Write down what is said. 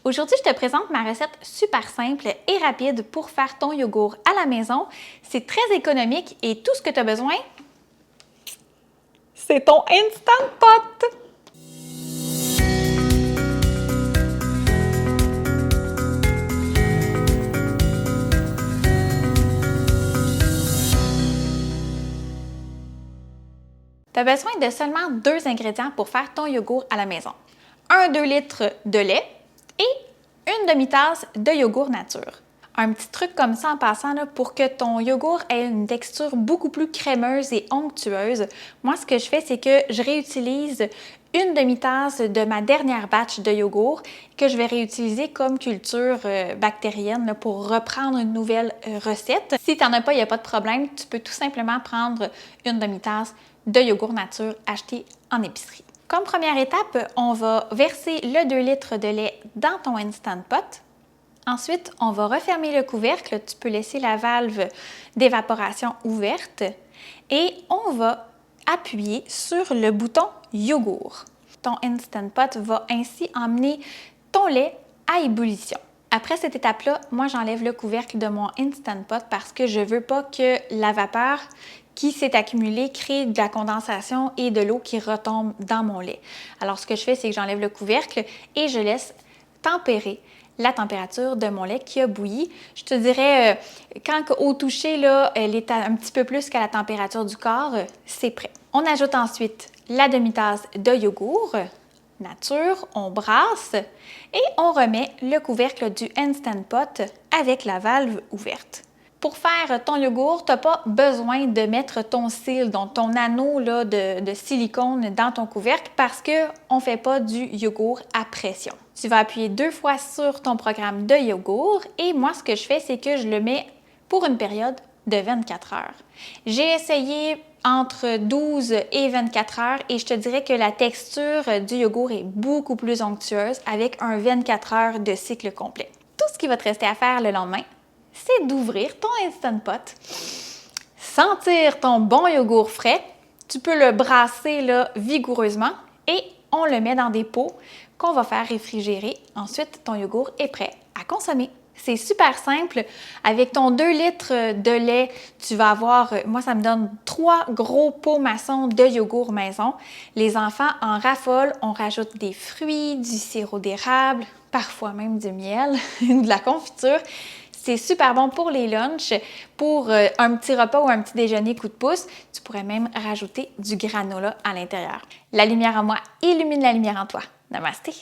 Aujourd'hui, je te présente ma recette super simple et rapide pour faire ton yogourt à la maison. C'est très économique et tout ce que tu as besoin, c'est ton Instant Pot! Tu as besoin de seulement 2 ingrédients pour faire ton yogourt à la maison. 2 litres de lait et une demi-tasse de yogourt nature. Un petit truc comme ça en passant, là, pour que ton yogourt ait une texture beaucoup plus crémeuse et onctueuse, moi ce que je fais, c'est que je réutilise une demi-tasse de ma dernière batch de yogourt que je vais réutiliser comme culture bactérienne là, pour reprendre une nouvelle recette. Si tu n'en as pas, il n'y a pas de problème. Tu peux tout simplement prendre une demi-tasse de yogourt nature acheté en épicerie. Comme première étape, on va verser le 2 litres de lait dans ton Instant Pot. Ensuite, on va refermer le couvercle. Tu peux laisser la valve d'évaporation ouverte et on va appuyer sur le bouton yogourt. Ton Instant Pot va ainsi emmener ton lait à ébullition. Après cette étape-là, moi j'enlève le couvercle de mon Instant Pot parce que je ne veux pas que la vapeur qui s'est accumulée crée de la condensation et de l'eau qui retombe dans mon lait. Alors ce que je fais, c'est que j'enlève le couvercle et je laisse tempérer la température de mon lait qui a bouilli. Je te dirais, quand au toucher, là, elle est un petit peu plus qu'à la température du corps, c'est prêt. On ajoute ensuite la demi-tasse de yogourt nature, on brasse et on remet le couvercle du Instant Pot avec la valve ouverte. Pour faire ton yogourt, tu n'as pas besoin de mettre ton seal, donc ton anneau là, de silicone dans ton couvercle parce qu'on ne fait pas du yogourt à pression. Tu vas appuyer 2 fois sur ton programme de yogourt et moi, ce que je fais, c'est que je le mets pour une période de 24 heures. J'ai essayé entre 12 et 24 heures et je te dirais que la texture du yogourt est beaucoup plus onctueuse avec un 24 heures de cycle complet. Tout ce qui va te rester à faire le lendemain, c'est d'ouvrir ton Instant Pot, sentir ton bon yogourt frais, tu peux le brasser là, vigoureusement et on le met dans des pots qu'on va faire réfrigérer. Ensuite, ton yogourt est prêt à consommer. C'est super simple. Avec ton 2 litres de lait, tu vas avoir, moi ça me donne 3 gros pots maçons de yogourt maison. Les enfants en raffolent, on rajoute des fruits, du sirop d'érable, parfois même du miel, de la confiture. C'est super bon pour les lunchs, pour un petit repas ou un petit déjeuner coup de pouce. Tu pourrais même rajouter du granola à l'intérieur. La lumière en moi illumine la lumière en toi. Namasté!